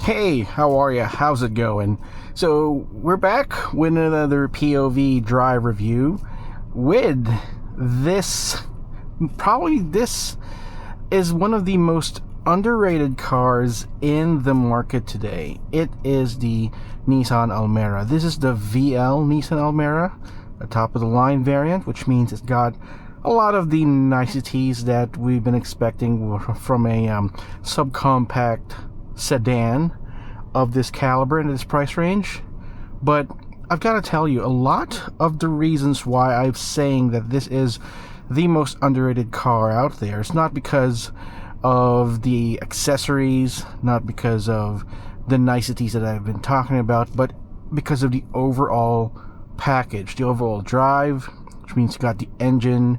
Hey, how are ya? How's it going? So, we're back with another POV drive review with this. Probably this is one of the most underrated cars in the market today. It is the Nissan Almera. This is the VL Nissan Almera, a top of the line variant, which means it's got a lot of the niceties that we've been expecting from a subcompact sedan of this caliber and this price range. But I've got to tell you, a lot of the reasons why I'm saying that this is the most underrated car out there, it's not because of the accessories, not because of the niceties that I've been talking about, but because of the overall package, the overall drive, which means you got the engine,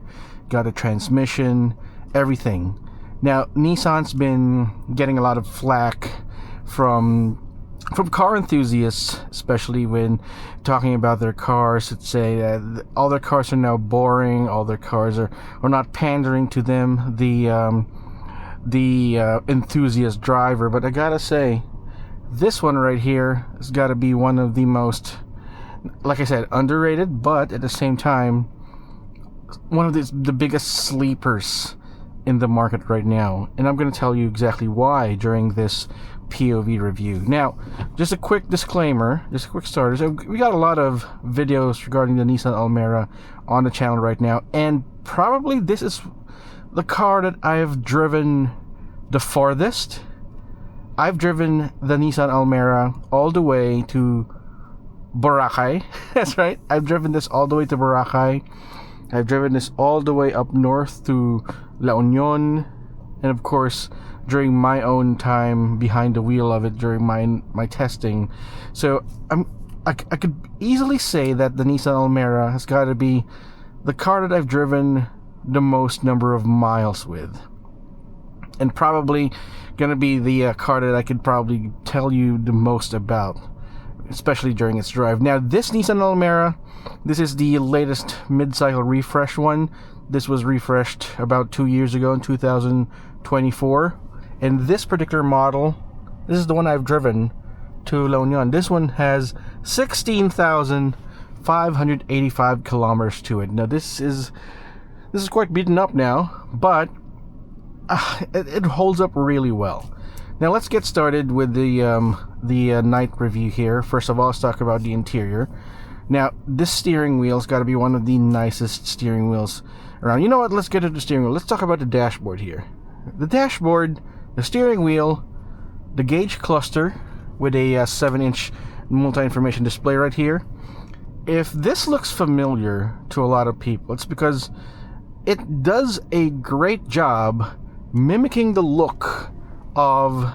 got a transmission, everything. Now, Nissan's been getting a lot of flack from car enthusiasts, especially when talking about their cars, that say that all their cars are now boring, all their cars are not pandering to them, the enthusiast driver. But I gotta say, this one right here has got to be one of the most, like I said, underrated, but at the same time, one of the biggest sleepers in the market right now. And I'm going to tell you exactly why during this POV review. Now, just a quick disclaimer, just a quick starter. So we got a lot of videos regarding the Nissan Almera on the channel right now, and probably this is the car that I have driven the farthest. I've driven the Nissan Almera all the way to Boracay. That's right, I've driven this all the way to Boracay. I've driven this all the way up north to La Union, and of course during my own time behind the wheel of it during my testing. So I could easily say that the Nissan Almera has got to be the car that I've driven the most number of miles with, and probably gonna be the car that I could probably tell you the most about, especially during its drive. Now, this Nissan Almera, this is the latest mid-cycle refresh one. This was refreshed about 2 years ago in 2024. And this particular model, this is the one I've driven to La Union. This one has 16,585 kilometers to it. Now, this is quite beaten up now, but it holds up really well. Now, let's get started with the night review here. First of all, let's talk about the interior. Now, this steering wheel's got to be one of the nicest steering wheels around. You know what? Let's get to the steering wheel. Let's talk about the dashboard here. The dashboard, the steering wheel, the gauge cluster with a 7-inch multi-information display right here. If this looks familiar to a lot of people, it's because it does a great job mimicking the look of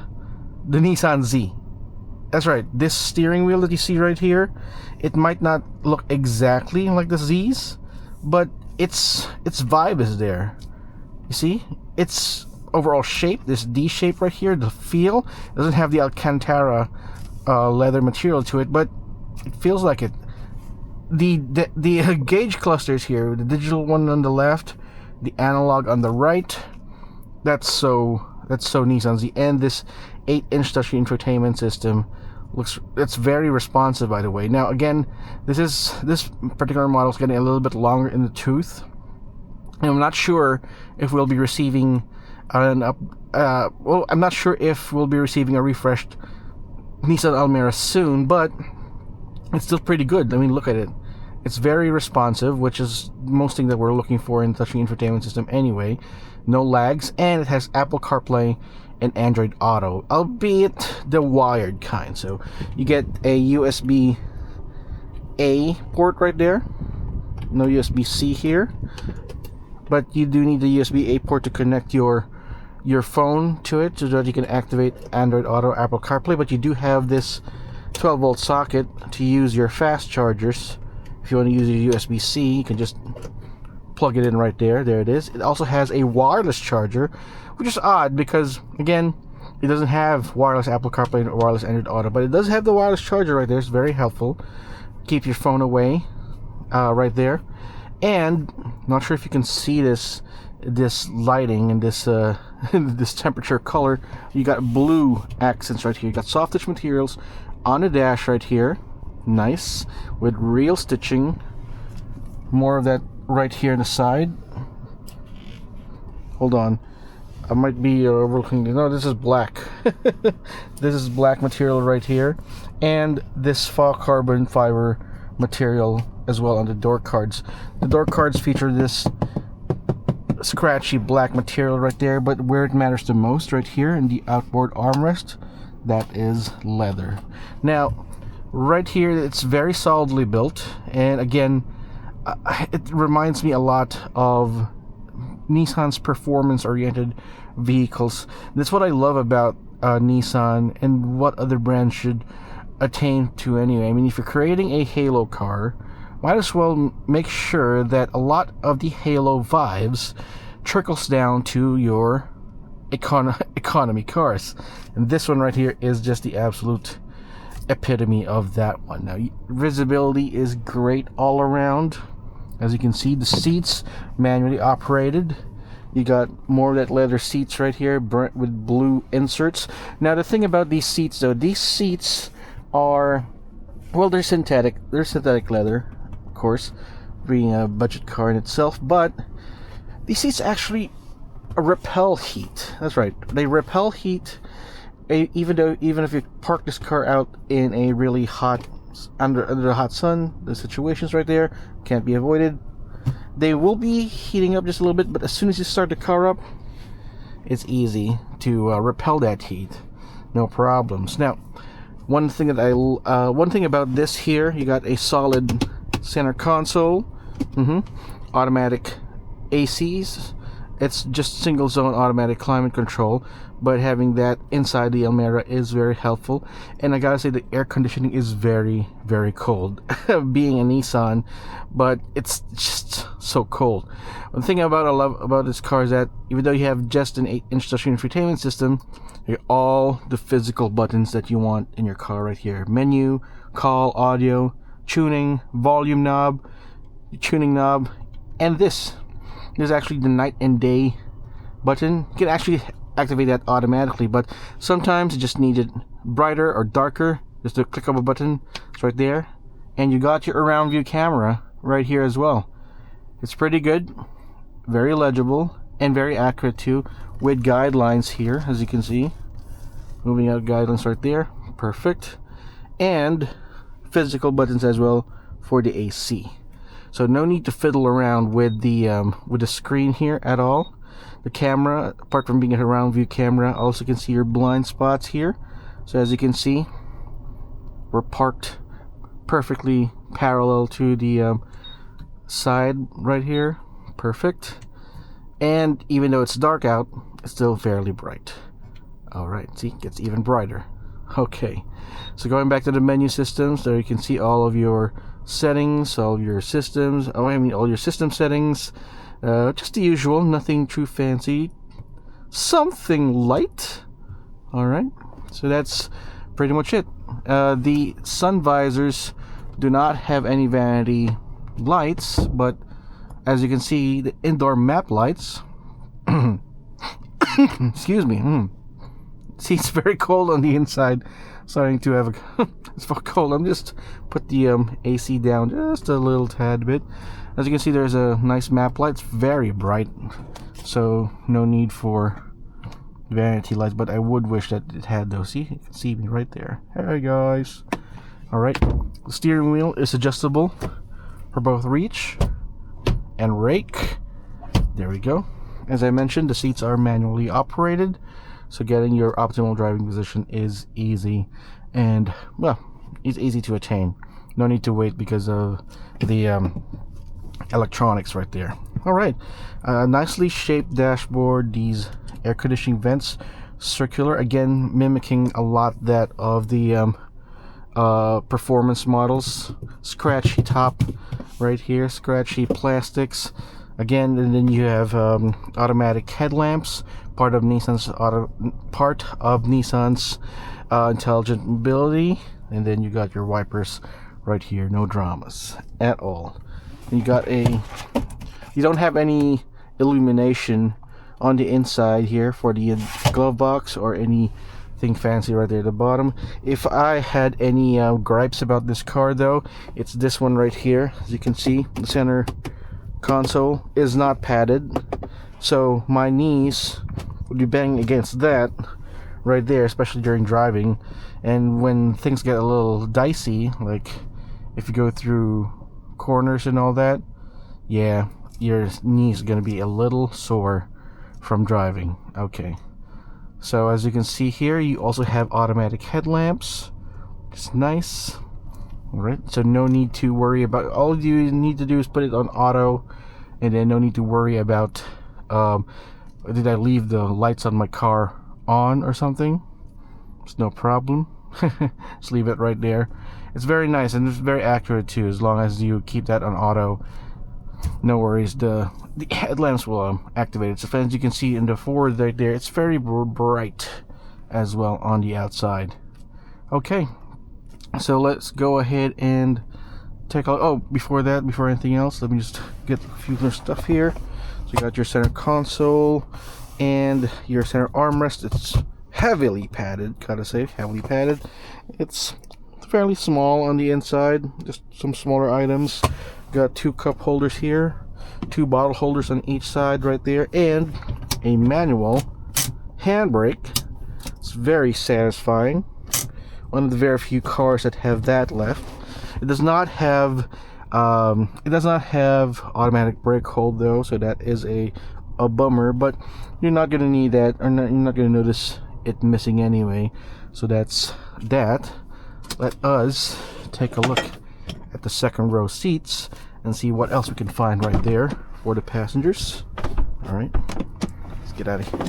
the Nissan Z. That's right, this steering wheel that you see right here, it might not look exactly like the Z's, but its vibe is there. You see, its overall shape, this D shape right here, the feel, it doesn't have the Alcantara leather material to it, but it feels like it. The gauge clusters here, the digital one on the left, the analog on the right, that's so Nissan Z. And this 8-inch touchscreen infotainment system it's very responsive, by the way. Now, again, this particular model is getting a little bit longer in the tooth, and I'm not sure if we'll be receiving I'm not sure if we'll be receiving a refreshed Nissan Almera soon, but it's still pretty good. I mean, look at it. It's very responsive, which is most thing that we're looking for in the touchscreen infotainment system anyway. No lags, and it has Apple CarPlay and Android Auto, albeit the wired kind. So you get a USB-A port right there. No USB-C here, but you do need the USB-A port to connect your phone to it so that you can activate Android Auto, Apple CarPlay. But you do have this 12-volt socket to use your fast chargers. If you want to use your USB-C, you can just plug it in right there. There it is. It also has a wireless charger, which is odd because, again, it doesn't have wireless Apple CarPlay or wireless Android Auto, but it does have the wireless charger right there. It's very helpful. Keep your phone away right there. And, not sure if you can see this this lighting and this this temperature color. You got blue accents right here. You got soft touch materials on the dash right here, nice, with real stitching. More of that right here on the side. Hold on, I might be overlooking. No, this is black. This is black material right here, and this faux carbon fiber material as well on the door cards. The door cards feature this scratchy black material right there, but where it matters the most right here in the outboard armrest, that is leather. Now right here it's very solidly built, and again it reminds me a lot of Nissan's performance oriented vehicles. That's what I love about Nissan, and what other brands should attain to anyway. I mean, if you're creating a halo car, might as well make sure that a lot of the halo vibes trickles down to your economy cars. And this one right here is just the absolute epitome of that one. Now, visibility is great all around. As you can see, the seats manually operated. You got more of that leather seats right here with blue inserts. Now, the thing about these seats though, these seats are, well, they're synthetic. They're synthetic leather, of course, being a budget car in itself, but these seats actually repel heat. That's right, they repel heat. Even if you park this car out in a really hot, under the hot sun, the situations right there can't be avoided. They will be heating up just a little bit, but as soon as you start the car up, it's easy to repel that heat, no problems. Now, one thing about this here, you got a solid center console, automatic ACs. It's just single zone automatic climate control, but having that inside the Almera is very helpful. And I gotta say, the air conditioning is very, very cold. Being a Nissan, but it's just so cold. One thing I love about this car is that even though you have just an 8-inch touchscreen infotainment system, you have all the physical buttons that you want in your car right here. Menu, call, audio, tuning, volume knob, tuning knob, and this. There's actually the night and day button. You can actually activate that automatically, but sometimes you just need it brighter or darker. Just a click of a button. It's right there. And you got your around view camera right here as well. It's pretty good, very legible, and very accurate too, with guidelines here, as you can see. Moving out guidelines right there. Perfect. And physical buttons as well for the AC. So no need to fiddle around with the screen here at all. The camera, apart from being a surround view camera, also can see your blind spots here. So as you can see, we're parked perfectly parallel to the side right here. Perfect. And even though it's dark out, it's still fairly bright. Alright, see, it gets even brighter. Okay, so going back to the menu systems, there you can see all of your settings, all your systems, all your system settings. Just the usual, nothing too fancy. Something light. Alright, so that's pretty much it. The sun visors do not have any vanity lights, but as you can see, the indoor map lights excuse me, see, it's very cold on the inside. Starting to have it's so cold. I'm just put the AC down just a little tad bit. As you can see, there's a nice map light. It's very bright, so no need for vanity lights, but I would wish that it had those. See, you can see me right there. Hey guys. Alright, the steering wheel is adjustable for both reach and rake. There we go. As I mentioned, the seats are manually operated, so getting your optimal driving position is easy, and well, it's easy to attain. No need to wait because of the electronics right there. Alright, nicely shaped dashboard. These air conditioning vents, circular, again mimicking a lot that of the performance models. Scratchy top right here, scratchy plastics again, and then you have automatic headlamps, part of Nissan's intelligent mobility. And then you got your wipers right here, no dramas at all. And you don't have any illumination on the inside here for the glove box or anything fancy right there at the bottom. If I had any gripes about this car though, it's this one right here. As you can see, the center console is not padded, so my knees would be banging against that right there, especially during driving. And when things get a little dicey, like if you go through corners and all that, yeah, your knees are going to be a little sore from driving. Okay, so as you can see here, you also have automatic headlamps. It's nice. Alright, so no need to worry about, all you need to do is put it on auto, and then no need to worry about did I leave the lights on my car on or something. It's no problem. Just leave it right there. It's very nice and it's very accurate too, as long as you keep that on auto. No worries, the headlamps will activate it. So as you can see in the forward right there, it's very bright as well on the outside. Okay, so let's go ahead and take a, oh, before anything else, let me just get a few more stuff here. So you got your center console and your center armrest. It's heavily padded, gotta say, heavily padded. It's fairly small on the inside, just some smaller items. Got 2 cup holders here, 2 bottle holders on each side right there, and a manual handbrake. It's very satisfying. One of the very few cars that have that left. It does not have automatic brake hold though, so that is a bummer, but you're not gonna need that, or not, you're not gonna notice it missing anyway. So that's that. Let us take a look at the second row seats and see what else we can find right there for the passengers. Alright, let's get out of here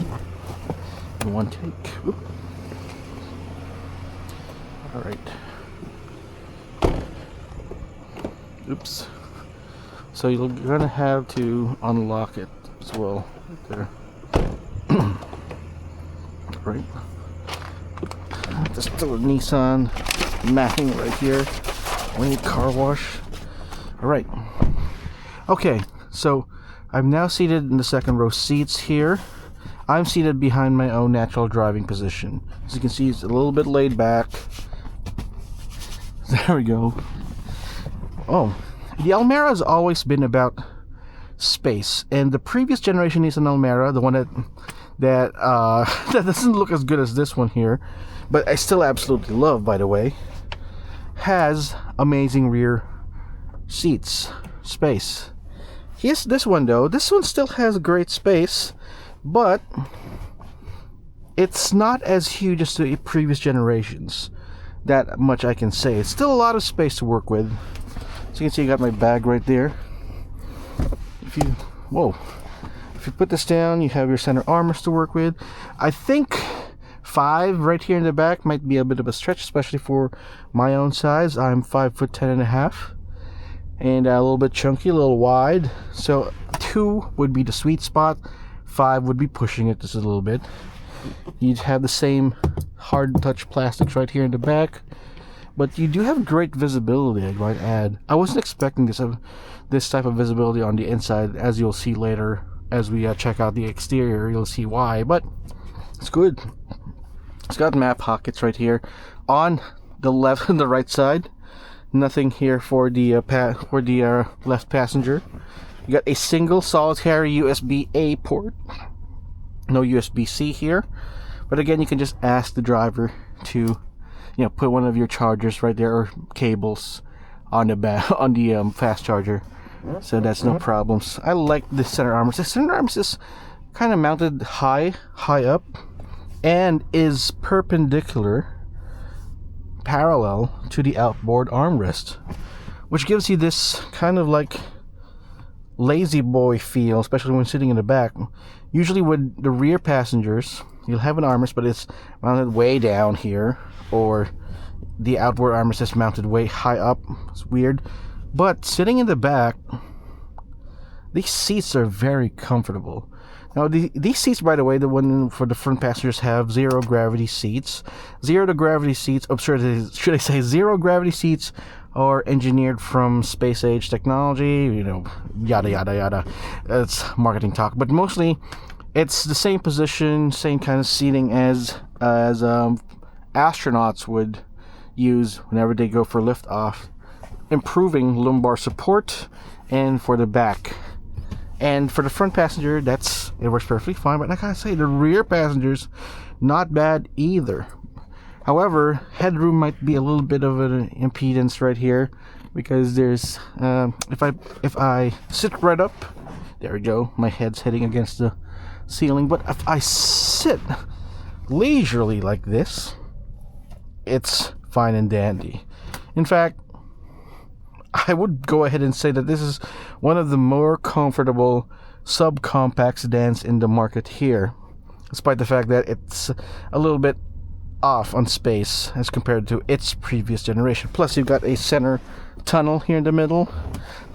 in one take. Alright. Oops. So you're gonna have to unlock it as well, right there. Right. There's still a Nissan mapping right here. We need car wash. Alright. Okay, so I'm now seated in the second row seats here. I'm seated behind my own natural driving position. As you can see, it's a little bit laid back. There we go. Oh, the Almera has always been about space, and the previous generation Nissan Almera, the one that doesn't look as good as this one here, but I still absolutely love, by the way, has amazing rear seats, space. Yes, this one though, this one still has great space, but it's not as huge as the previous generations. That much I can say. It's still a lot of space to work with. So you can see I got my bag right there. If you put this down, you have your center armrest to work with. I think 5 right here in the back might be a bit of a stretch, especially for my own size. I'm 5'10.5", and a little bit chunky, a little wide. So 2 would be the sweet spot. 5 would be pushing it just a little bit. You'd have the same hard touch plastics right here in the back, but you do have great visibility, I might add. I wasn't expecting this type of visibility on the inside, as you'll see later as we check out the exterior. You'll see why, but it's good. It's got map pockets right here on the left and the right side. Nothing here for the left passenger. You got a single solitary USB-A port. No USB-C here, but again, you can just ask the driver to, put one of your chargers right there, or cables on the fast charger. So that's no problems. I like the center armrest. The center armrest is kind of mounted high up, and is parallel to the outboard armrest, which gives you this kind of like lazy boy feel, especially when sitting in the back. Usually with the rear passengers, you'll have an armrest, but it's mounted way down here, or the outboard armrest is mounted way high up. It's weird. But sitting in the back, these seats are very comfortable. Now, these seats, by the way, the one for the front passengers have zero gravity seats. Should I say zero gravity seats are engineered from space age technology, you know, yada yada yada. That's marketing talk, but mostly it's the same position, same kind of seating as astronauts would use whenever they go for liftoff, improving lumbar support and for the back. And for the front passenger, it works perfectly fine. But I gotta say, the rear passengers, not bad either. However, headroom might be a little bit of an impedance right here, because there's if I sit right up, there we go, my head's hitting against the ceiling. But if I sit leisurely like this, it's fine and dandy. In fact, I would go ahead and say that this is one of the more comfortable subcompact sedans in the market here, despite the fact that it's a little bit off on space as compared to its previous generation. Plus, you've got a center tunnel here in the middle.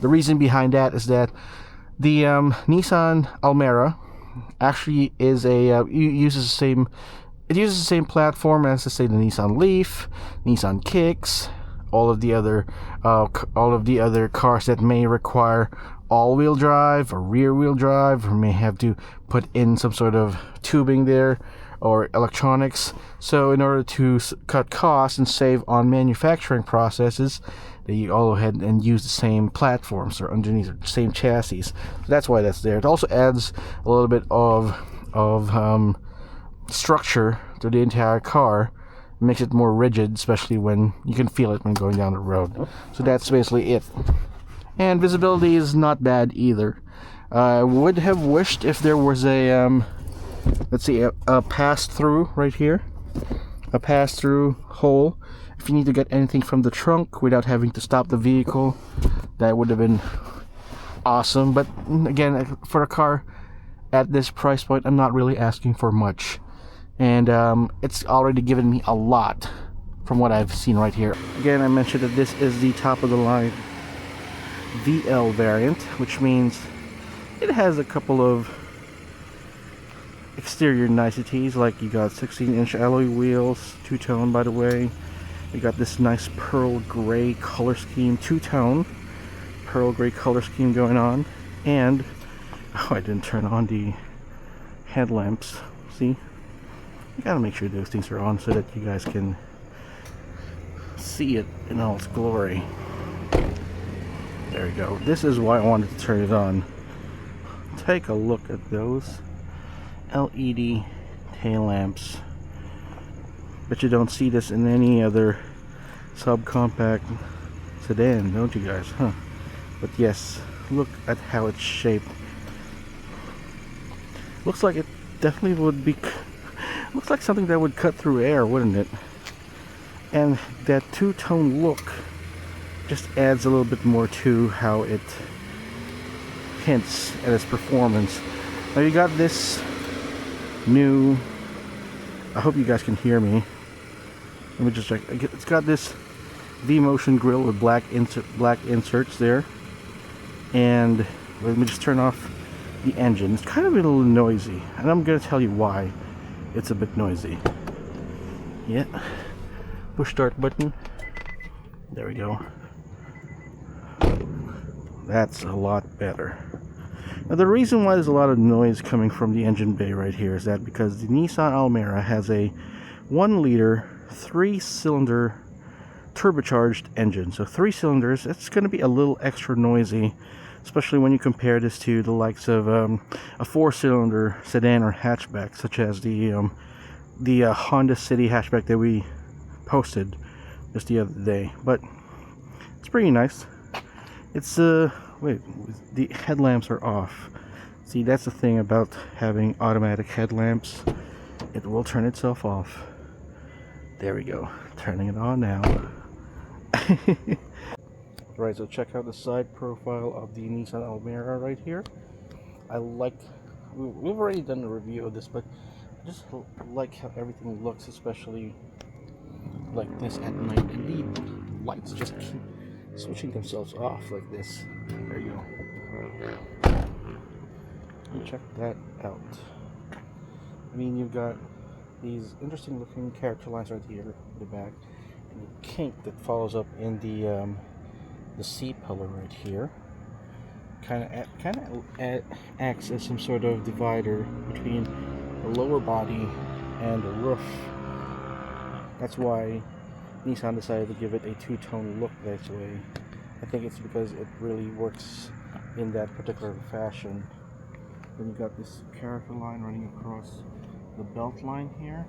The reason behind that is that the Nissan Almera actually is uses the same platform as, let's say, the Nissan Leaf, Nissan Kicks, all of the other cars that may require all-wheel drive or rear-wheel drive, or may have to put in some sort of tubing there or electronics. So in order to cut costs and save on manufacturing processes, they all go ahead and use the same platforms or underneath the same chassis. So that's why that's there. It also adds a little bit of structure to the entire car. Makes it more rigid, especially when you can feel it when going down the road. So that's basically it. And visibility is not bad either. I would have wished if there was a pass-through right here, a pass-through hole. If you need to get anything from the trunk without having to stop the vehicle, that would have been awesome. But again, for a car at this price point, I'm not really asking for much. And it's already given me a lot from what I've seen right here. Again, I mentioned that this is the top of the line VL variant, which means it has a couple of exterior niceties, like you got 16-inch alloy wheels, two-tone by the way. You got this nice pearl gray color scheme, two-tone pearl gray color scheme going on. And I didn't turn on the headlamps. See? You gotta make sure those things are on so that you guys can see it in all its glory. There we go. This is why I wanted to turn it on. Take a look at those LED tail lamps. But you don't see this in any other subcompact sedan, don't you guys? Huh? But yes, look at how it's shaped. Looks like it definitely would be. Looks like something that would cut through air, wouldn't it? And that two-tone look just adds a little bit more to how it hints at its performance. Now you got this new, I hope you guys can hear me. Let me just check. It's got this V-Motion grille with black inserts there. And let me just turn off the engine. It's kind of a little noisy, and I'm going to tell you why it's a bit noisy. Yeah. Push start button. There we go. That's a lot better. Now the reason why there's a lot of noise coming from the engine bay right here is that because the Nissan Almera has a 1-liter 3-cylinder turbocharged engine. So 3 cylinders, it's going to be a little extra noisy, especially when you compare this to the likes of a 4-cylinder sedan or hatchback, such as the Honda City hatchback that we posted just the other day. But it's pretty nice. It's wait, the headlamps are off. See, that's the thing about having automatic headlamps. It will turn itself off. There we go. Turning it on now. Right, so check out the side profile of the Nissan Almera right here. We've already done a review of this, but I just like how everything looks, especially like this at night. And the lights just keep switching themselves off like this. There you go. Check that out. I mean, you've got these interesting looking character lines right here in the back, and the kink that follows up in the C pillar right here. Kind of acts as some sort of divider between the lower body and the roof. That's why Nissan decided to give it a two-tone look this way. I think it's because it really works in that particular fashion. Then you got this character line running across the belt line here,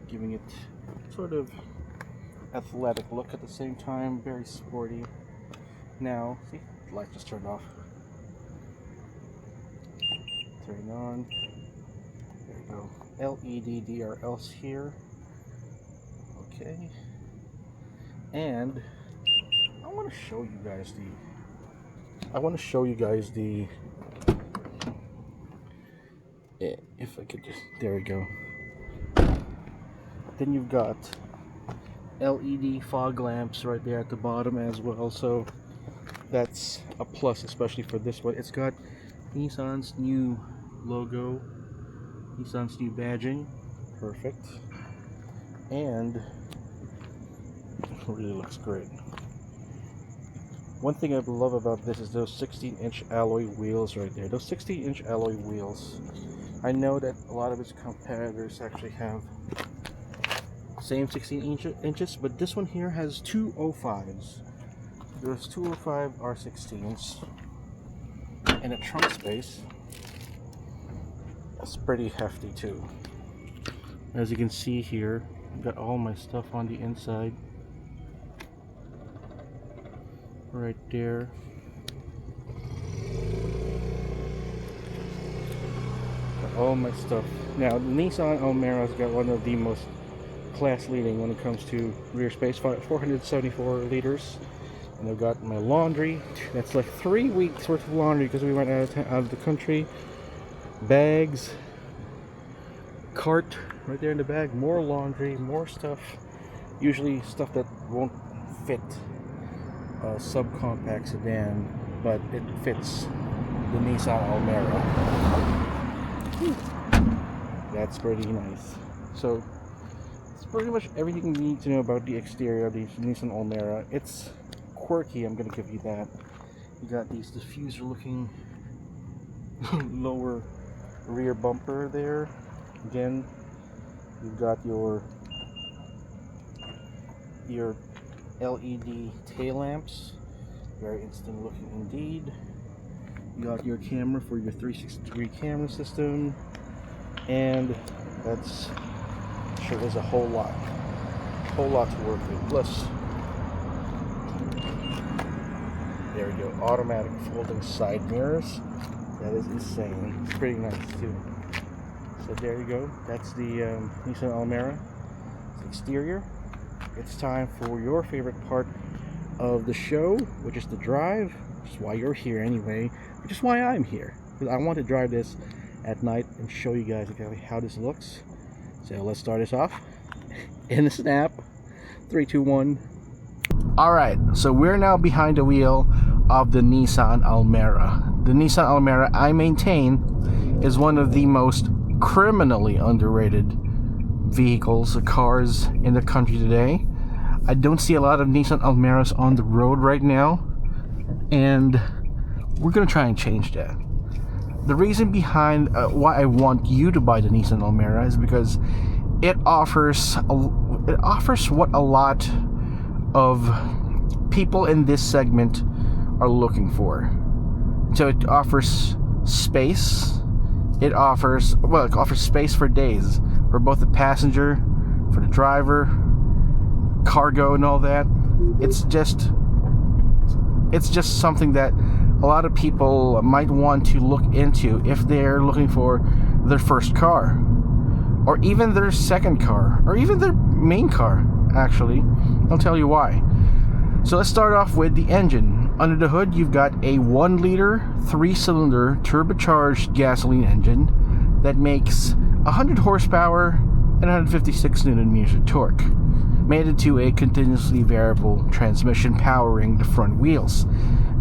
giving it sort of athletic look at the same time, very sporty. Now, see, the light just turned off. Turn on. There you go. LED DRLs here. Okay. And I want to show you guys the if I could just, there we go. Then you've got LED fog lamps right there at the bottom as well, so that's a plus, especially for this one. It's got Nissan's new logo, Nissan's new badging, perfect, and it really looks great. One thing I love about this is those 16-inch alloy wheels right there. Those 16-inch alloy wheels. I know that a lot of its competitors actually have same 16 inches, but this one here has 205s. There's 205 R16s, and a trunk space. That's pretty hefty too. As you can see here, I've got all my stuff on the inside. Right there. Got all my stuff. Now, the Nissan Almera's got one of the most class leading when it comes to rear space, 474 liters. And I've got my laundry. That's like 3 weeks worth of laundry because we went out of the country. Bags, cart right there in the bag, more laundry, more stuff. Usually stuff that won't fit a subcompact sedan, but it fits the Nissan Almera. That's pretty nice. So it's pretty much everything you need to know about the exterior of the Nissan Almera. It's quirky, I'm gonna give you that. You got these diffuser looking lower rear bumper there. Again, you've got your LED tail lamps, very interesting looking indeed. You got your camera for your 360-degree camera system, and that's sure there's a whole lot to work with. Plus, there we go, automatic folding side mirrors. That is insane. It's pretty nice too. So there you go. That's the Nissan Almera. It's exterior. It's time for your favorite part of the show, which is the drive. Which is why you're here anyway. Which is why I'm here. Because I want to drive this at night and show you guys exactly how this looks. So let's start this off. In a snap. 3, 2, 1. Alright, so we're now behind the wheel of the Nissan Almera. The Nissan Almera, I maintain, is one of the most criminally underrated vehicles, cars in the country today. I don't see a lot of Nissan Almeras on the road right now, and we're gonna try and change that. The reason behind why I want you to buy the Nissan Almera is because it offers what a lot of people in this segment are looking for. So it offers space. It offers space for days, for both the passenger, for the driver, cargo, and all that. It's just something that a lot of people might want to look into if they're looking for their first car, or even their second car, or even their main car. Actually, I'll tell you why. So let's start off with the engine. Under the hood, you've got a 1-liter, 3-cylinder turbocharged gasoline engine that makes 100 horsepower and 156 Nm of torque, mated to a continuously variable transmission powering the front wheels.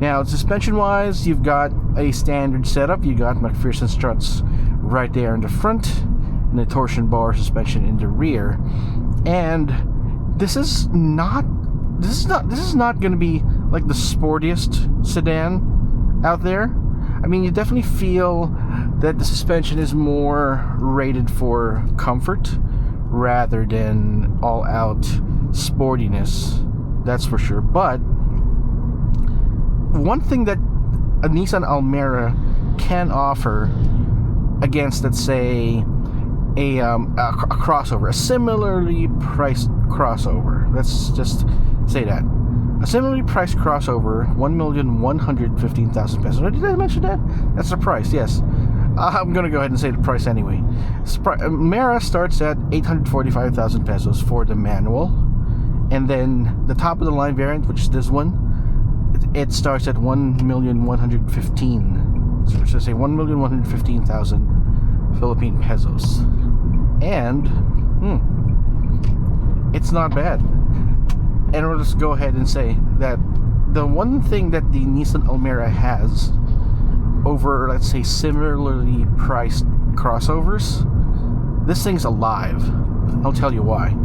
Now, suspension-wise, you've got a standard setup. You got McPherson struts right there in the front, and a torsion bar suspension in the rear. And this is not going to be like the sportiest sedan out there. I mean, you definitely feel that the suspension is more rated for comfort rather than all-out sportiness. That's for sure. But one thing that a Nissan Almera can offer against, let's say, a crossover, a similarly priced crossover. Let's just say that. A similarly priced crossover, 1,115,000 pesos. Did I mention that? That's the price, yes. I'm going to go ahead and say the price anyway. Almera starts at 845,000 pesos for the manual. And then the top of the line variant, which is this one, it starts at 1,115,000. So let's say 1,115,000 Philippine pesos. And it's not bad. And we'll just go ahead and say that the one thing that the Nissan Almera has over, let's say, similarly priced crossovers, this thing's alive. I'll tell you why.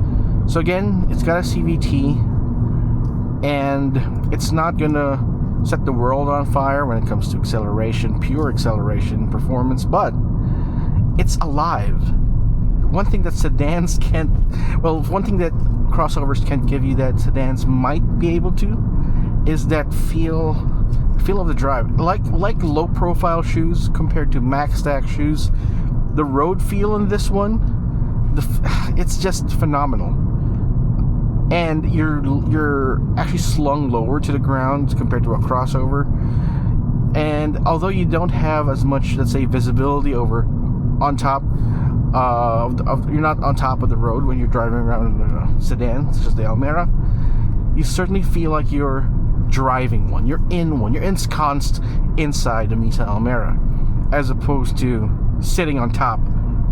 So again, it's got a CVT, and it's not gonna set the world on fire when it comes to acceleration, pure acceleration performance, but it's alive. One thing that sedans can't, well, one thing that crossovers can't give you that sedans might be able to, is that feel of the drive. Like low profile shoes compared to max stack shoes, the road feel in this one, it's just phenomenal. And you're actually slung lower to the ground compared to a crossover. And although you don't have as much, let's say, visibility over on top you're not on top of the road when you're driving around in a sedan such as the Almera, you certainly feel like you're driving one. You're ensconced inside the Nissan Almera, as opposed to sitting on top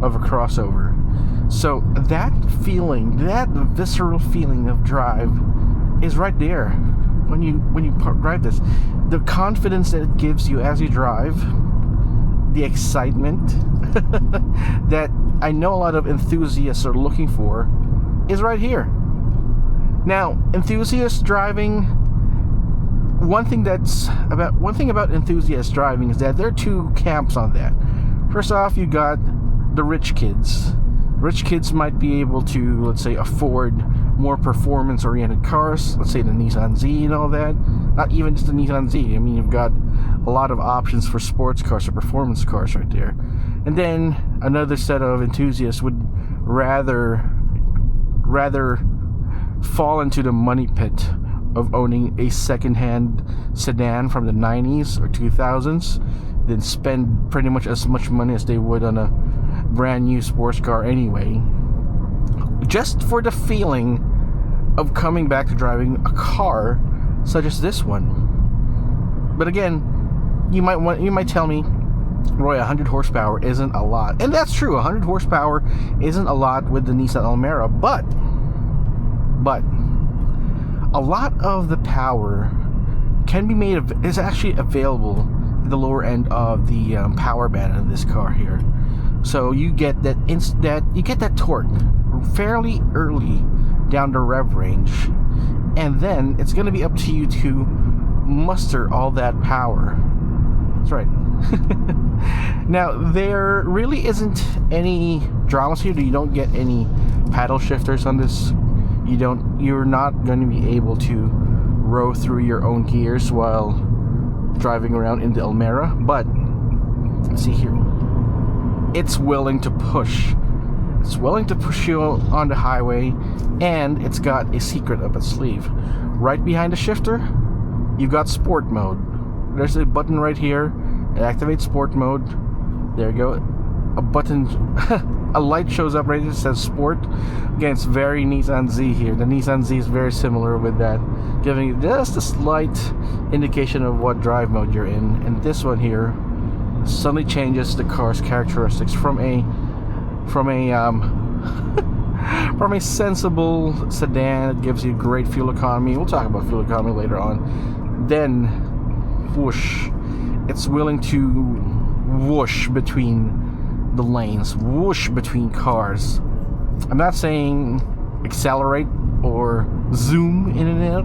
of a crossover. So that feeling, that visceral feeling of drive, is right there when you drive this. The confidence that it gives you as you drive, the excitement that I know a lot of enthusiasts are looking for, is right here. Now, enthusiast driving, one thing about enthusiast driving is that there are two camps on that. First off, you got the rich kids. Rich kids might be able to, let's say, afford more performance-oriented cars, let's say the Nissan Z and all that. Not even just the Nissan Z. I mean, you've got a lot of options for sports cars or performance cars right there. And then another set of enthusiasts would rather fall into the money pit of owning a second-hand sedan from the 90s or 2000s than spend pretty much as much money as they would on a brand new sports car anyway, just for the feeling of coming back to driving a car such as this one. But again, you might tell me, Roy, 100 horsepower isn't a lot. And that's true, 100 horsepower isn't a lot with the Nissan Almera, but a lot of the power is actually available at the lower end of the power band in this car here. So you get that torque fairly early down the rev range, and then it's going to be up to you to muster all that power. That's right. Now, there really isn't any dramas here. You don't get any paddle shifters on this. You're not going to be able to row through your own gears while driving around in the Almera, but let's see here. It's willing to push. It's willing to push you on the highway, and it's got a secret up its sleeve. Right behind the shifter, you've got sport mode. There's a button right here. It activates sport mode. There you go. A button, a light shows up right here that says sport. Again, it's very Nissan Z here. The Nissan Z is very similar with that, giving you just a slight indication of what drive mode you're in. And this one here suddenly changes the car's characteristics from a sensible sedan. It gives you great fuel economy. We'll talk about fuel economy later on. Then whoosh. It's willing to whoosh between the lanes, whoosh between cars. I'm not saying accelerate or zoom in and out,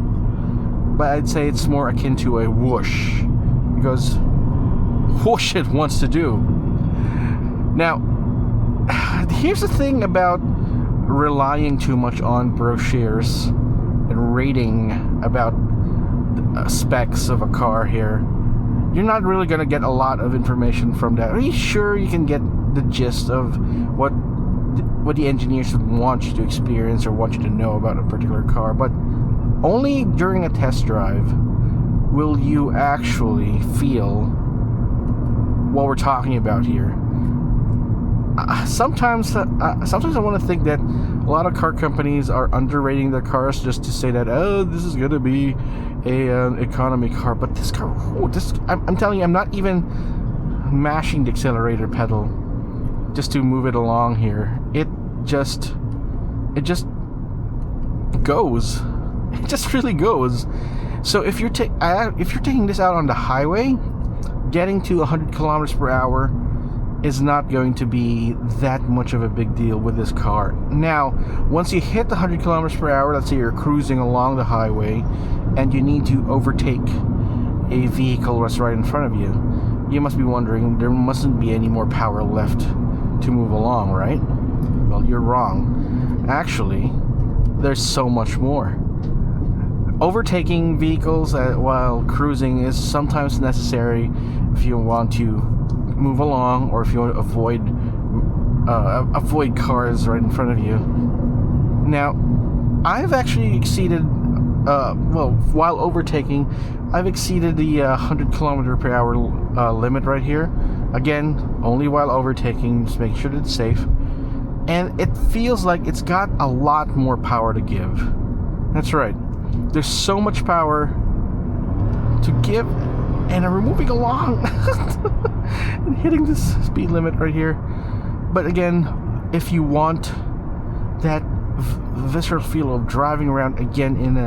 but I'd say it's more akin to a whoosh, because whoosh it wants to do. Now, here's the thing about relying too much on brochures and rating about specs of a car here. You're not really going to get a lot of information from that. Are you sure you can get the gist of what the engineers would want you to experience or want you to know about a particular car? But only during a test drive will you actually feel what we're talking about here. Sometimes I want to think that a lot of car companies are underrating their cars just to say that, oh, this is going to be an economy car. But this car, I'm telling you, I'm not even mashing the accelerator pedal just to move it along here. It just goes. It just really goes. So if you're taking this out on the highway, getting to 100 kilometers per hour is not going to be that much of a big deal with this car. Now, once you hit the 100 kilometers per hour, let's say you're cruising along the highway and you need to overtake a vehicle that's right in front of you, you must be wondering, there mustn't be any more power left to move along, right? Well, you're wrong. Actually, there's so much more. Overtaking vehicles while cruising is sometimes necessary if you want to move along, or if you want to avoid cars right in front of you. Now, I've actually exceeded, while overtaking, I've exceeded the 100 kilometer per hour limit right here. Again, only while overtaking, just making sure that it's safe. And it feels like it's got a lot more power to give. That's right. There's so much power to give, and we're moving along and hitting this speed limit right here. But again, if you want that visceral feel of driving around again in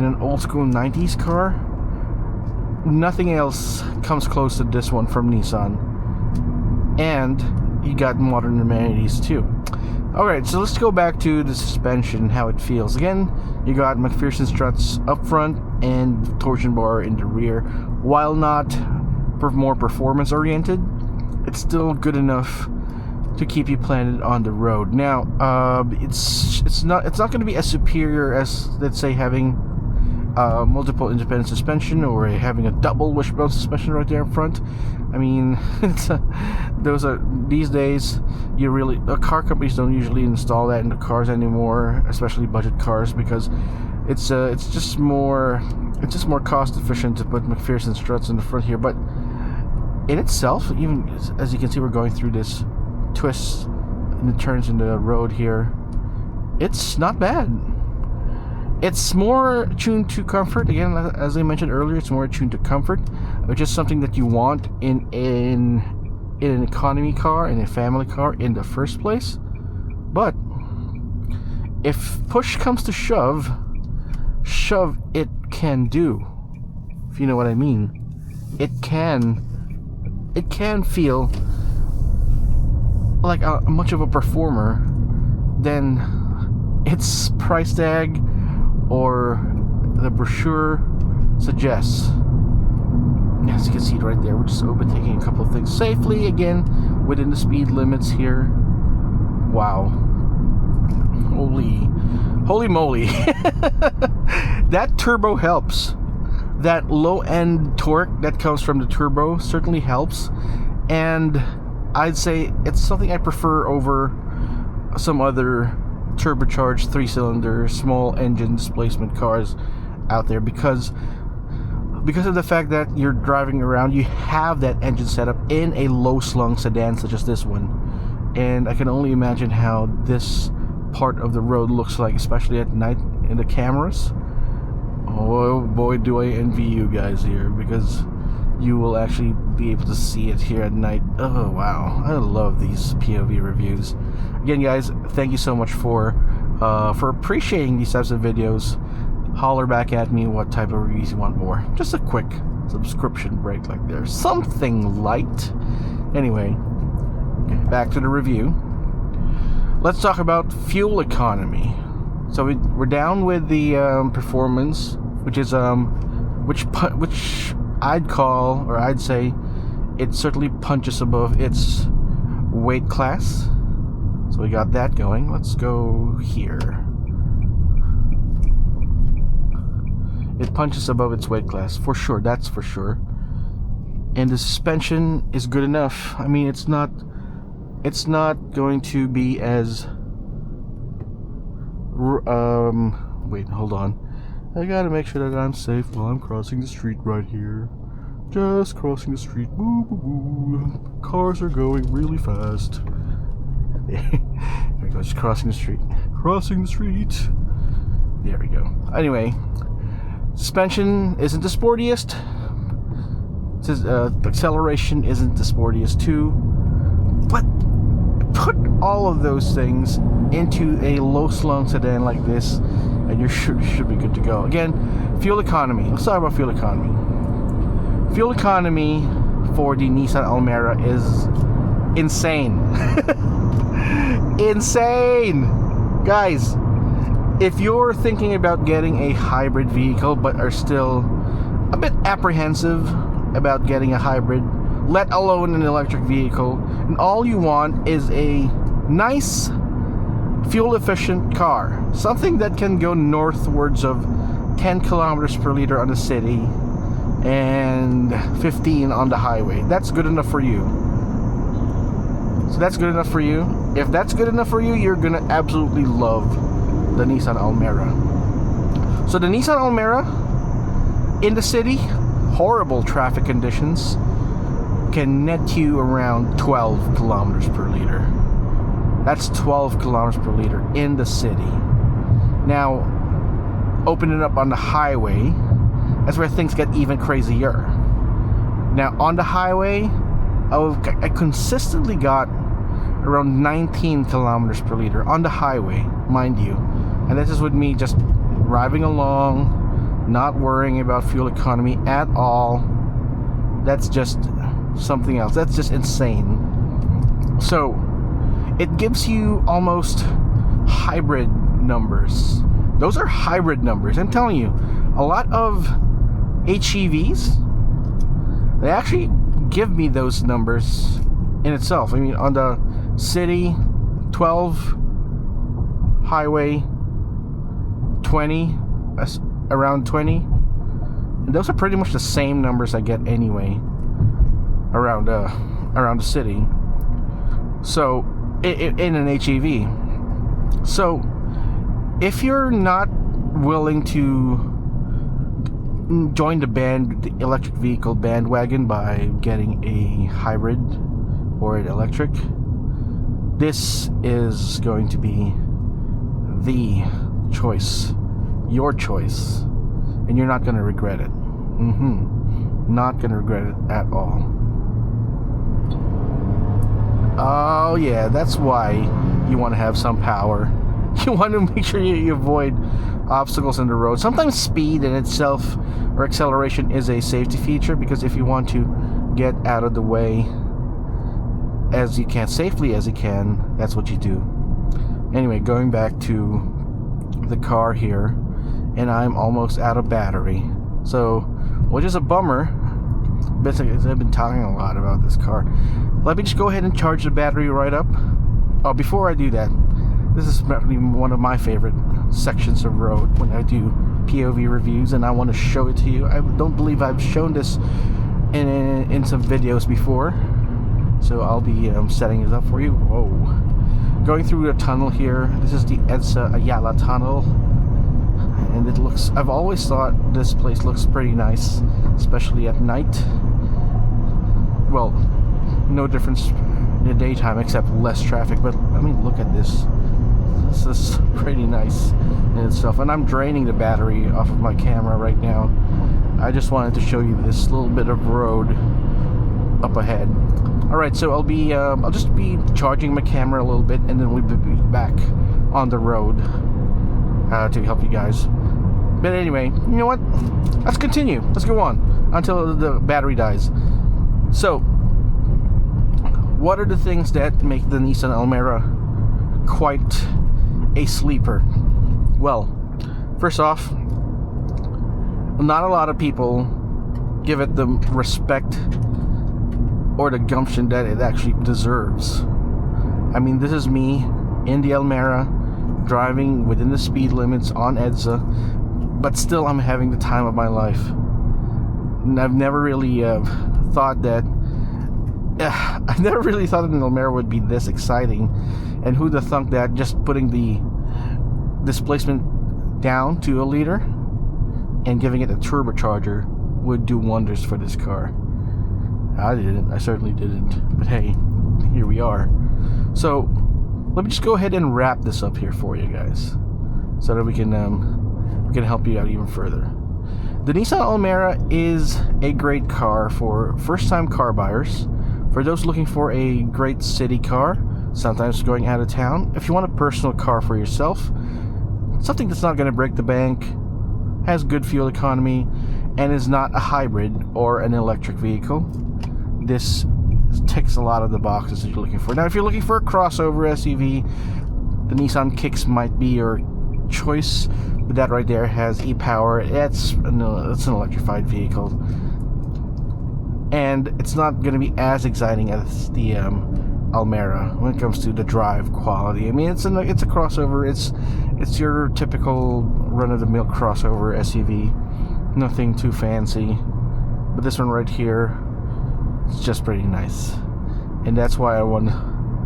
an old school 90s car, nothing else comes close to this one from Nissan. And you got modern amenities too. Alright, so let's go back to the suspension, how it feels. Again, you got McPherson struts up front and torsion bar in the rear. While not more performance oriented, it's still good enough to keep you planted on the road. Now, it's not going to be as superior as, let's say, having multiple independent suspension, or having a double wishbone suspension right there in front. I mean, these days, car companies don't usually install that in the cars anymore, especially budget cars, because it's just more cost efficient to put McPherson struts in the front here. But in itself, even as you can see, we're going through this twists and the turns in the road here, it's not bad. It's more tuned to comfort. Again, as I mentioned earlier, it's more tuned to comfort, which is something that you want in an economy car, in a family car in the first place. But if push comes to shove it can do. If you know what I mean. It can feel like much of a performer than its price tag or the brochure suggests. As you can see right there, we're just overtaking a couple of things safely, again within the speed limits here. Wow, holy moly. That turbo helps. That low end torque that comes from the turbo certainly helps, and I'd say it's something I prefer over some other turbocharged 3-cylinder small engine displacement cars out there, because of the fact that you're driving around, you have that engine setup in a low slung sedan such as this one, and I can only imagine how this part of the road looks like, especially at night in the cameras. Oh boy, do I envy you guys here, because you will actually be able to see it here at night. Oh wow, I love these POV reviews. Again, guys, thank you so much for appreciating these types of videos. Holler back at me what type of reviews you want more. Just a quick subscription break like there's something light. Anyway, back to the review. Let's talk about fuel economy. So we're down with the performance, which is which I'd say it certainly punches above its weight class. So we got that going. Let's go here. It punches above its weight class for sure. That's for sure. And the suspension is good enough. I mean, it's not going to be as wait, hold on. I gotta make sure that I'm safe while I'm crossing the street right here. Just crossing the street. Boo, boo, boo. Cars are going really fast. There we go. Just crossing the street. Crossing the street. There we go. Anyway, suspension isn't the sportiest. Acceleration isn't the sportiest too. But put all of those things into a low-slung sedan like this, and you should be good to go. Again, fuel economy. Let's talk about fuel economy. Fuel economy for the Nissan Almera is insane. Insane! Guys, if you're thinking about getting a hybrid vehicle but are still a bit apprehensive about getting a hybrid, let alone an electric vehicle, and all you want is a nice fuel efficient car, something that can go northwards of 10 kilometers per liter on the city and 15 on the highway. That's good enough for you. So that's good enough for you. If that's good enough for you, you're gonna absolutely love the Nissan Almera. So the Nissan Almera in the city, horrible traffic conditions, can net you around 12 kilometers per liter. That's 12 kilometers per liter in the city. Now, open it up on the highway, that's where things get even crazier. Now, on the highway, I consistently got around 19 kilometers per liter on the highway, mind you. And this is with me just driving along, not worrying about fuel economy at all. That's just something else. That's just insane. So it gives you almost hybrid numbers. Those are hybrid numbers. I'm telling you, a lot of HEVs, they actually give me those numbers in itself. I mean, on the city, 12, highway, 20, around 20. And those are pretty much the same numbers I get anyway around the city. So in an HEV. So if you're not willing to join the electric vehicle bandwagon by getting a hybrid or an electric, this is going to be the choice, your choice, and you're not going to regret it. Not going to regret it at all. Oh yeah, that's why you want to have some power. You want to make sure you avoid obstacles in the road. Sometimes speed in itself or acceleration is a safety feature, because if you want to get out of the way as you can, safely as you can, that's what you do. Anyway, going back to the car here, and I'm almost out of battery. So, which is a bummer. Basically, I've been talking a lot about this car. Let me just go ahead and charge the battery right up. Oh, before I do that, this is probably one of my favorite sections of road when I do POV reviews, and I want to show it to you. I don't believe I've shown this in some videos before, so I'll be setting it up for you. Whoa. Going through the tunnel here. This is the Edsa Ayala tunnel, and it looks, I've always thought this place looks pretty nice, especially at night. Well, no difference in the daytime except less traffic, but I mean, look at this. This is pretty nice in itself, and I'm draining the battery off of my camera right now. I just wanted to show you this little bit of road up ahead. Alright, so I'll just be charging my camera a little bit, and then we'll be back on the road to help you guys. But anyway, you know what? Let's continue. Let's go on. until the battery dies. So, what are the things that make the Nissan Almera quite a sleeper? Well, first off, not a lot of people give it the respect or the gumption that it actually deserves. I mean, this is me in the Almera, driving within the speed limits on EDSA, but still I'm having the time of my life. And I've never really thought that an Almera would be this exciting. And who'd have thunk that just putting the displacement down to a liter and giving it a turbocharger would do wonders for this car. I didn't. I certainly didn't. But hey, here we are. So let me just go ahead and wrap this up here for you guys, so that we can help you out even further. The Nissan Almera is a great car for first-time car buyers, for those looking for a great city car, sometimes going out of town. If you want a personal car for yourself, something that's not going to break the bank, has good fuel economy, and is not a hybrid or an electric vehicle, this ticks a lot of the boxes that you're looking for. Now, if you're looking for a crossover SUV, the Nissan Kicks might be your choice, but that right there has e-power. It's an electrified vehicle, and it's not going to be as exciting as the Almera when it comes to the drive quality. I mean, it's a crossover. It's your typical run-of-the-mill crossover SUV, nothing too fancy. But this one right here, it's just pretty nice, and that's why I want to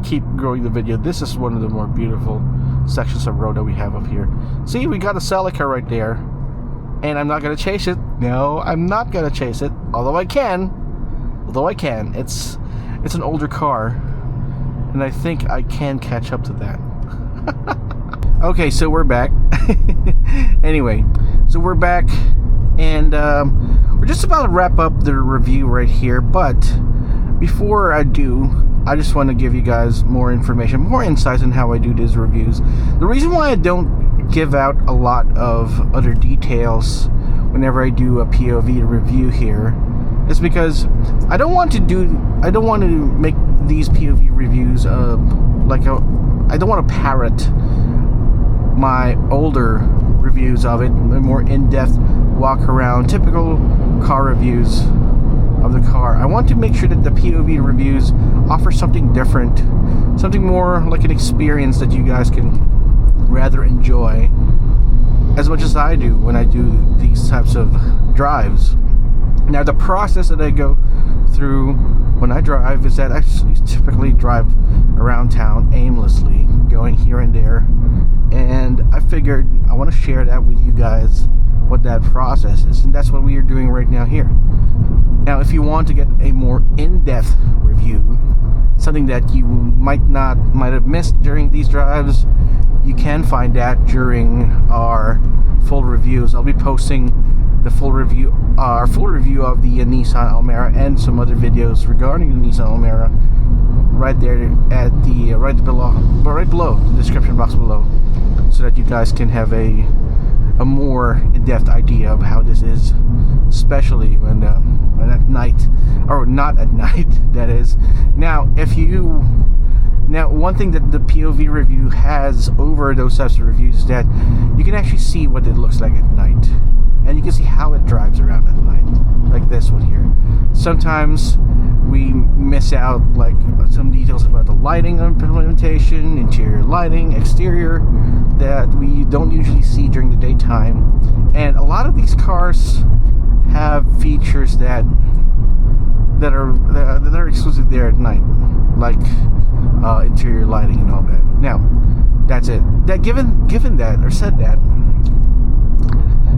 keep growing the video. This is one of the more beautiful sections of road that we have up here. See, we got a Celica right there, and I'm not going to chase it. No, I'm not going to chase it, although I can. It's an older car, and I think I can catch up to that. Okay, so we're back. Anyway, so we're back, and we're just about to wrap up the review right here, but before I do, I just want to give you guys more information, more insights on how I do these reviews. The reason why I don't give out a lot of other details whenever I do a POV review here is because I don't want to make these POV reviews I don't want to parrot my older reviews of it, more in-depth walk around, typical car reviews of the car. I want to make sure that the POV reviews offer something different, something more like an experience that you guys can rather enjoy as much as I do when I do these types of drives. Now, the process that I go through when I drive is that I typically drive around town aimlessly, going here and there, and I figured I want to share that with you guys, what that process is, and that's what we are doing right now here. Now, if you want to get a more in-depth review, something that you might have missed during these drives, you can find that during our full reviews. I'll be posting the our full review of the Nissan Almera and some other videos regarding the Nissan Almera right there at the right below the description box below, so that you guys can have a more in-depth idea of how this is, especially when at night, or not at night, that is. Now, one thing that the POV review has over those types of reviews is that you can actually see what it looks like at night, and you can see how it drives around at night, like this one here. Sometimes we miss out like some details about the lighting implementation, interior lighting, exterior, that we don't usually see during the daytime. And a lot of these cars have features that are exclusive there at night, like interior lighting and all that. Now, that's it. That given that, or said that,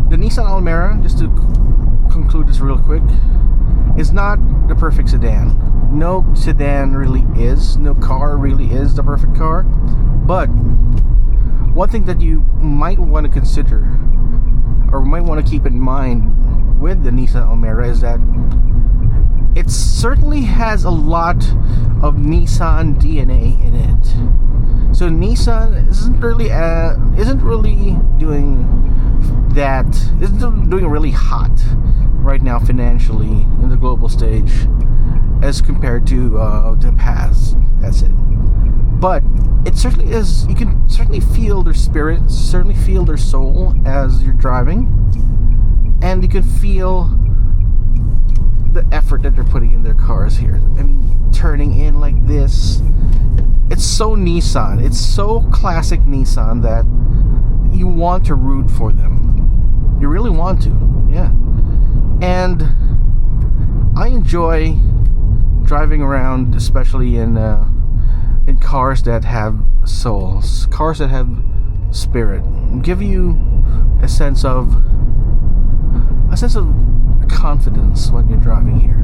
the Nissan Almera, just to conclude this real quick, is not the perfect sedan. No sedan really is. No car really is the perfect car. But one thing that you might want to consider, or might want to keep in mind with the Nissan Almera, is that it certainly has a lot of Nissan DNA in it. So Nissan isn't really doing really hot right now financially in the global stage as compared to the past. That's it. But it certainly is. You can certainly feel their spirit, certainly feel their soul as you're driving, and you can feel the effort that they're putting in their cars here. I mean, turning in like this, it's so Nissan. It's so classic Nissan that you want to root for them. You really want to, yeah. And I enjoy driving around, especially in cars that have souls, cars that have spirit, give you a sense of confidence when you're driving here.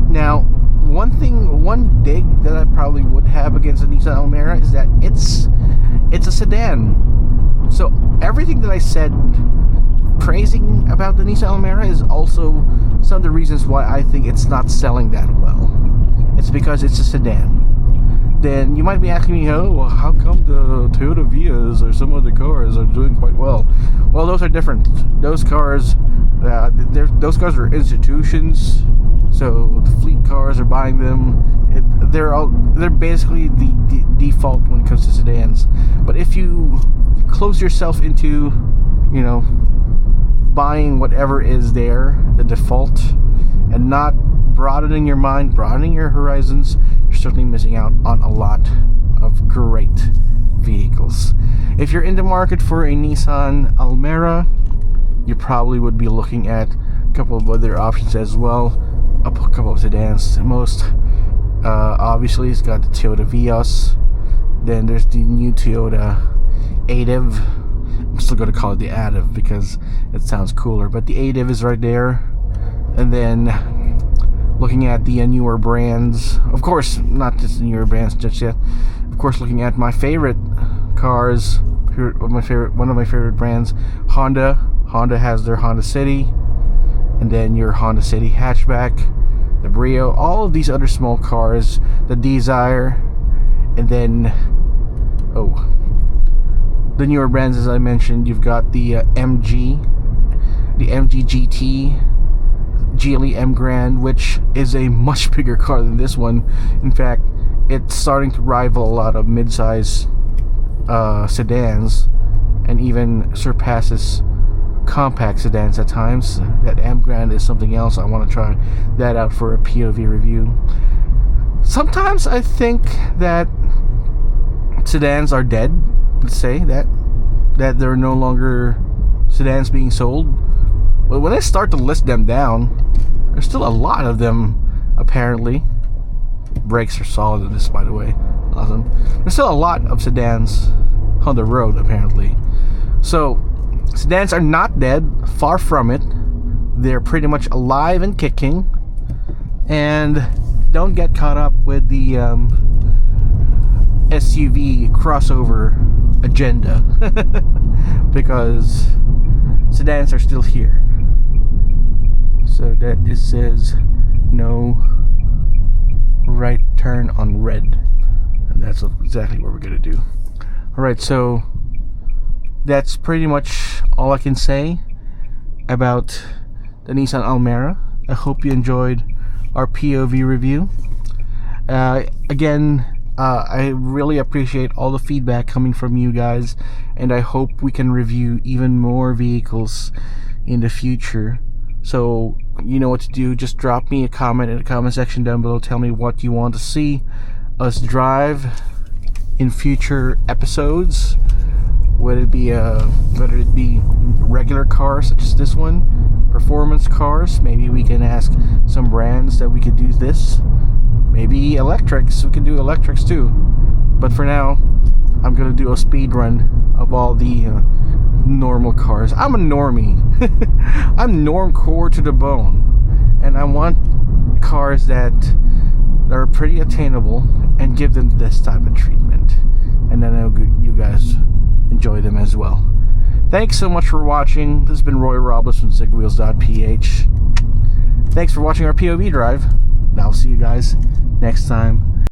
Now, one dig that I probably would have against the Nissan Almera is that it's a sedan. So everything that I said praising about the Nissan Almera is also some of the reasons why I think it's not selling that well. It's because it's a sedan. Then you might be asking me, oh, well, how come the Toyota Vias or some other cars are doing quite well? Well, those are different. Those cars are institutions. So the fleet cars are buying them. They're basically the default when it comes to sedans. But if you close yourself into, buying whatever is there, the default, and not broadening your mind, broadening your horizons, you're certainly missing out on a lot of great vehicles. If you're in the market for a Nissan Almera, you probably would be looking at a couple of other options as well, a couple of sedans. Most obviously it's got the Toyota Vios, then there's the new Toyota Ativ. I'm still going to call it the Ativ because it sounds cooler, but the Ativ is right there. And then looking at the newer brands, of course, not just the newer brands just yet. Of course, looking at my favorite cars, one of my favorite brands, Honda. Honda has their Honda City, and then your Honda City hatchback, the Brio, all of these other small cars, the Desire, and then the newer brands, as I mentioned, you've got the MG GT, GLE M Grand, which is a much bigger car than this one. In fact, it's starting to rival a lot of mid-size sedans, and even surpasses compact sedans at times. That M Grand is something else. I want to try that out for a POV review. Sometimes I think that sedans are dead. Let's say that there are no longer sedans being sold. But when I start to list them down, there's still a lot of them, apparently. Brakes are solid in this, by the way. Awesome. There's still a lot of sedans on the road, apparently. So, sedans are not dead. Far from it. They're pretty much alive and kicking. And don't get caught up with the SUV crossover agenda. Because sedans are still here. So that it says no right turn on red, and that's exactly what we're gonna do. Alright, so that's pretty much all I can say about the Nissan Almera. I hope you enjoyed our POV review. Again, I really appreciate all the feedback coming from you guys, and I hope we can review even more vehicles in the future. So you know what to do. Just drop me a comment in the comment section down below. Tell me what you want to see us drive in future episodes, whether it be regular cars such as this one, performance cars. Maybe we can ask some brands that we could do this. Maybe electrics. We can do electrics too. But for now, I'm gonna do a speed run of all the normal cars. I'm a normie. I'm normcore to the bone, and I want cars that are pretty attainable and give them this type of treatment, and then I know you guys enjoy them as well. Thanks so much for watching. This has been Roy Robles from Zigwheels.ph. Thanks for watching our POV drive. I'll see you guys next time.